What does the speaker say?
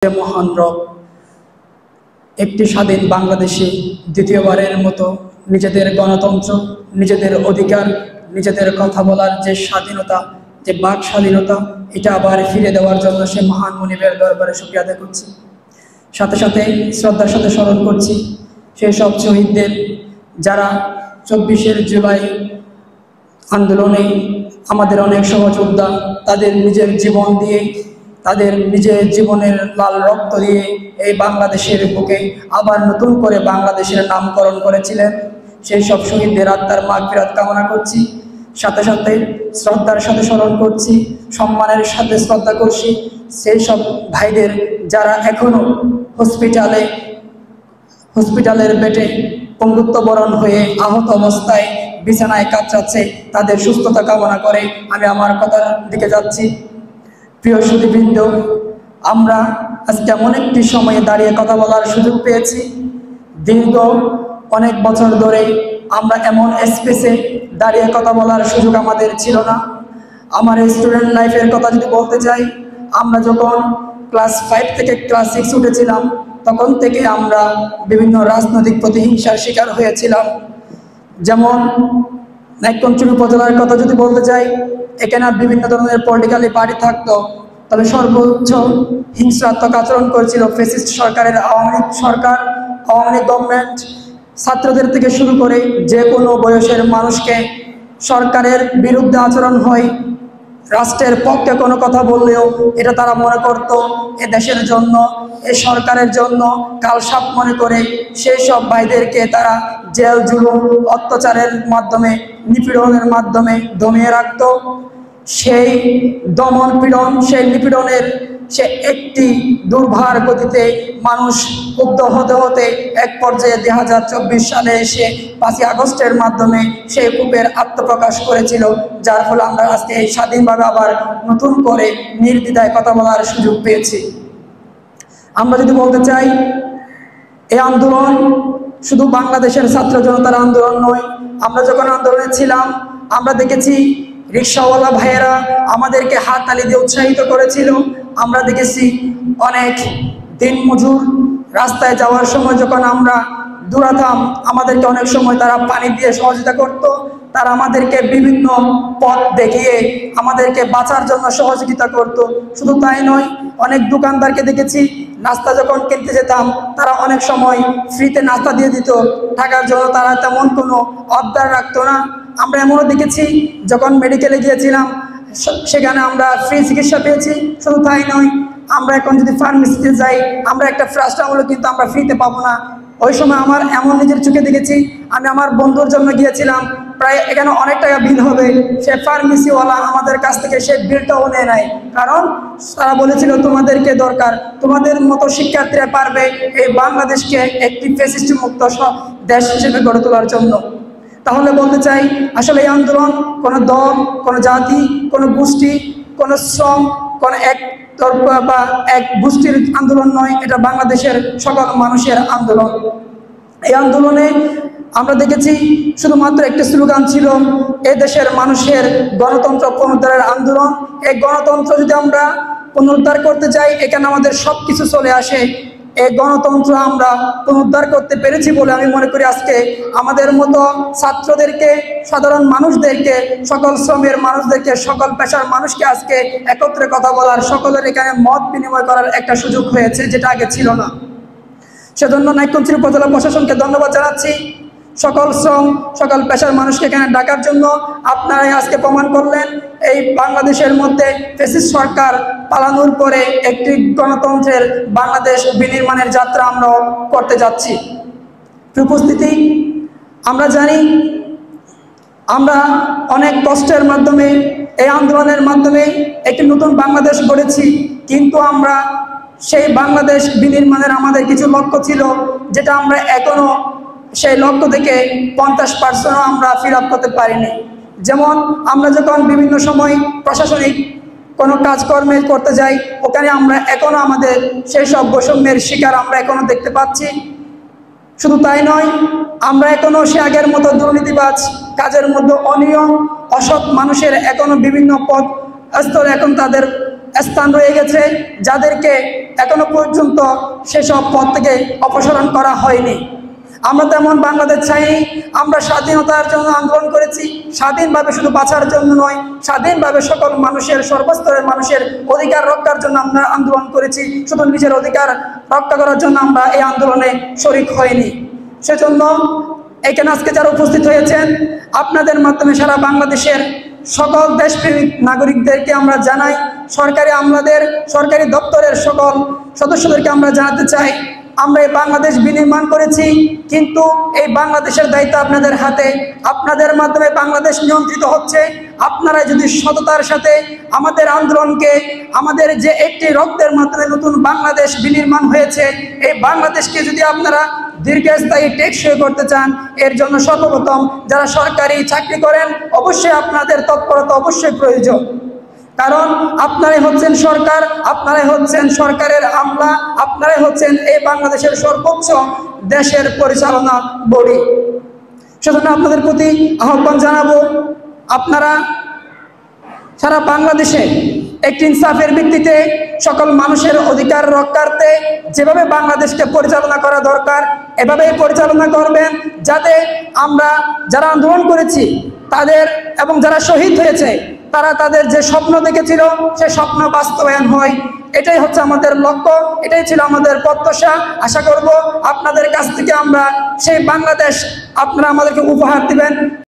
মহান রব একটি স্বাধীন বাংলাদেশে দ্বিতীয়বারের মতো নিজেদের গণতন্ত্র, নিজেদের অধিকার, নিজেদের কথা বলার যে স্বাধীনতা, যে বাক স্বাধীনতা, এটা আবার ফিরে দেওয়ার জন্য সে মহান মুনিবের দরবারে শুকরিয়া আদায় করছি। সাথে সাথে শ্রদ্ধার সাথে স্মরণ করছি সেই সব শহীদদের যারা 24শে জুলাই আন্দোলনে আমাদের অনেক সহযোদ্ধা, তাদের নিজের জীবন দিয়ে, তাদের নিজের জীবনের লাল রক্ত দিয়ে এই বাংলাদেশের বুকে আবার নতুন করে বাংলাদেশের নামকরণ করেছিলেন। সেই সব শহীদদের আত্মার মাগফিরাত কামনা করছি। সাথে সাথে শ্রদ্ধার সাথে স্মরণ করছি, সম্মানের সাথে শ্রদ্ধা করছি সেই সব ভাইদের যারা এখনো হসপিটালের বেডে পঙ্গুত্ব বরণ হয়ে আহত অবস্থায় বিছানায় কাতরাচ্ছে, তাদের সুস্থতা কামনা করে আমি আমার কথার দিকে যাচ্ছি। প্রিয় সুধীবৃন্দ, আমরা আজকে এমন একটি সময়ে দাঁড়িয়ে কথা বলার সুযোগ পেয়েছি। দীর্ঘ অনেক বছর ধরে আমরা এমন স্পেসে দাঁড়িয়ে কথা বলার সুযোগ আমাদের ছিল না। আমার স্টুডেন্ট লাইফের কথা যদি বলতে চাই, আমরা যখন ক্লাস 5 থেকে ক্লাস 6 উঠেছিলাম, তখন থেকে আমরা বিভিন্ন রাজনৈতিক প্রতিহিংসার শিকার হয়েছিলাম। যেমন নাইক্ষ্যংছড়ি উপজেলার কথা যদি বলতে চাই, এখানে বিভিন্ন ধরনের পলিটিক্যালি পার্টি থাকতো, তবে সর্বোচ্চ হিংসাত্মক আচরণ করেছিল ফ্যাসিস্ট সরকারের আওয়ামী লীগ সরকার, আওয়ামী লীগ গভর্নমেন্ট। ছাত্রদের থেকে শুরু করে যে কোনো বয়সের মানুষকে সরকারের বিরুদ্ধে আচরণ হয়, রাষ্ট্রের পক্ষে কোনো কথা বললেও এটা তারা মনে করত এ দেশের জন্য, এ সরকারের জন্য কালসাপ মনে করে সেই সব ভাইদেরকে তারা জেল জুলুম অত্যাচারের মাধ্যমে, নিপীড়নের মাধ্যমে দমিয়ে রাখত। সেই দমন পীড়ন, সেই নিপীড়নের সে একটি দুর্ভার গতিতে মানুষ ক্ষুব্ধ হতে হতে এক পর্যায়ে 2024 সালে এসে 5ই আগস্টের মাধ্যমে সেই ক্ষোভের আত্মপ্রকাশ করেছিল, যার ফলে আমরা আজকে এই স্বাধীনভাবে আবার নতুন করে নির্দ্বিধায় কথা বলার সুযোগ পেয়েছি। আমরা যদি বলতে চাই, এই আন্দোলন শুধু বাংলাদেশের ছাত্র জনতার আন্দোলন নয়। আমরা যখন আন্দোলনে ছিলাম, আমরা দেখেছি রিক্সাওয়ালা ভাইয়েরা আমাদেরকে হাততালি দিয়ে উৎসাহিত করেছিল। আমরা দেখেছি অনেক দিনমজুর রাস্তায় যাওয়ার সময় যখন আমরা দৌড়াতাম, আমাদেরকে অনেক সময় তারা পানি দিয়ে সহযোগিতা করত। তারা আমাদেরকে বিভিন্ন পথ দেখিয়ে আমাদেরকে বাঁচার জন্য সহযোগিতা করত। শুধু তাই নয়, অনেক দোকানদারকে দেখেছি নাস্তা যখন কিনতে যেতাম, তারা অনেক সময় ফ্রিতে নাস্তা দিয়ে দিত, টাকার জন্য তারা তেমন কোনো আবদার রাখতো না। আমরা এমনও দেখেছি যখন মেডিকেলে গিয়েছিলাম, সেখানে আমরা ফ্রি চিকিৎসা পেয়েছি। শুধু তাই নয়, আমরা এখন যদি ফার্মেসিতে যাই, আমরা একটা প্যারাসিটামল কিন্তু আমরা ফ্রিতে পাবো না। ওই সময় আমার এমন নিজের চোখে দেখেছি, আমি আমার বন্ধুর জন্য গিয়েছিলাম, প্রায় এখানে অনেক টাকা বিল হবে, সে ফার্মেসিওয়ালা আমাদের কাছ থেকে সে বিলটাও নেয় নাই, কারণ তারা বলেছিল তোমাদেরকে দরকার, তোমাদের মতো শিক্ষার্থীরা পারবে এই বাংলাদেশকে একটি ফ্যাসিস্ট মুক্ত দেশ হিসেবে গড়ে তোলার জন্য। তাহলে বলতে চাই, আসলে এই আন্দোলন কোনো দল, কোনো জাতি, কোনো গোষ্ঠী, কোনো শ্রম, কোনো এক তরফা বা এক গোষ্ঠীর আন্দোলন নয়, এটা বাংলাদেশের সকল মানুষের আন্দোলন। এই আন্দোলনে আমরা দেখেছি শুধুমাত্র একটি স্লোগান ছিল, এ দেশের মানুষের গণতন্ত্র পুনরুদ্ধারের আন্দোলন। এই গণতন্ত্র যদি আমরা পুনরুদ্ধার করতে চাই, এখানে আমাদের সব কিছু চলে আসে। এই গণতন্ত্র আমরা পুনরুদ্ধার করতে পেরেছি বলে আমি মনে করি আজকে আমাদের মতো ছাত্রদেরকে, সাধারণ মানুষদেরকে, সকল শ্রমের মানুষদেরকে, সকল পেশার মানুষকে আজকে একত্রে কথা বলার, সকলের এখানে মত বিনিময় করার একটা সুযোগ হয়েছে, যেটা আগে ছিল না। সেজন্য নাইক্ষ্যংছড়ি উপজেলা প্রশাসনকে ধন্যবাদ জানাচ্ছি। সকল শ্রম, সকল পেশার মানুষকে এখানে ডাকার জন্য আপনারাই আজকে প্রমাণ করলেন এই বাংলাদেশের মধ্যে ফ্যাসিস্ট সরকার পালানোর পরে একটি গণতন্ত্রের বাংলাদেশ বিনির্মাণের যাত্রা আমরা করতে যাচ্ছি। উপস্থিতি, আমরা জানি আমরা অনেক কষ্টের মাধ্যমে, এই আন্দোলনের মাধ্যমে একটি নতুন বাংলাদেশ গড়েছি, কিন্তু আমরা সেই বাংলাদেশ বিনির্মাণের আমাদের কিছু লক্ষ্য ছিল, যেটা আমরা এখনো সেই লক্ষ্য থেকে 50% আমরা ফিল আপ করতে পারিনি। যেমন আমরা যখন বিভিন্ন সময় প্রশাসনিক কোনো কাজকর্মে করতে যাই, ওখানে আমরা এখনো আমাদের সেই সব বৈষম্যের শিকার আমরা এখনো দেখতে পাচ্ছি। শুধু তাই নয়, আমরা এখনো সে আগের মতো দুর্নীতিবাজ, কাজের মধ্যে অনিয়ম, অসৎ মানুষের এখনো বিভিন্ন পদ স্তরে এখন তাদের স্থান রয়ে গেছে, যাদেরকে এখনো পর্যন্ত সেসব পদ থেকে অপসারণ করা হয়নি। আমরা তেমন বাংলাদেশ চাই। আমরা স্বাধীনতার জন্য আন্দোলন করেছি, স্বাধীনভাবে শুধু বাঁচার জন্য নয়, স্বাধীনভাবে সকল মানুষের, সর্বস্তরের মানুষের অধিকার রক্ষার জন্য আমরা আন্দোলন করেছি। শুধু নিজের অধিকার রক্ষা করার জন্য আমরা এই আন্দোলনে শরিক হইনি। সেজন্য এখানে আজকে যারা উপস্থিত হয়েছেন, আপনাদের মাধ্যমে সারা বাংলাদেশের সকল দেশপ্রেমিক নাগরিকদেরকে আমরা জানাই, আমাদের সরকারি দপ্তরের সকল সদস্যদেরকে আমরা জানাতে চাই, আমরা এই বাংলাদেশ বিনির্মাণ করেছি, কিন্তু এই বাংলাদেশের দায়িত্ব আপনাদের হাতে। আপনাদের মাধ্যমে বাংলাদেশ নিয়ন্ত্রিত হচ্ছে। আপনারা যদি সততার সাথে আমাদের আন্দোলনকে, আমাদের যে একটি রক্তের মাধ্যমে নতুন বাংলাদেশ বিনির্মাণ হয়েছে, এই বাংলাদেশকে যদি আপনারা দীর্ঘস্থায়ী টেকসই করতে চান, এর জন্য সর্বপ্রথম যারা সরকারি চাকরি করেন, অবশ্যই আপনাদের তৎপরতা অবশ্যই প্রয়োজন। কারণ আপনারাই হচ্ছেন সরকার, আপনারাই হচ্ছেন সরকারের আমলা, আপনারাই হচ্ছেন এই বাংলাদেশের সর্বোচ্চ দেশের পরিচালনা বডি। সেজন্য আপনাদের প্রতি আহ্বান জানাবো, আপনারা সারা বাংলাদেশে একটি ইনসাফের ভিত্তিতে সকল মানুষের অধিকার রক্ষার্থে যেভাবে বাংলাদেশকে পরিচালনা করা দরকার, এভাবেই পরিচালনা করবেন, যাতে আমরা যারা আন্দোলন করেছি তাদের এবং যারা শহীদ হয়েছে তারা তাদের যে স্বপ্ন দেখেছিল সে স্বপ্ন বাস্তবায়ন হয়। এটাই হচ্ছে আমাদের লক্ষ্য, এটাই ছিল আমাদের প্রত্যাশা। আশা করব আপনাদের কাছ থেকে আমরা সেই বাংলাদেশ আপনারা আমাদেরকে উপহার দিবেন।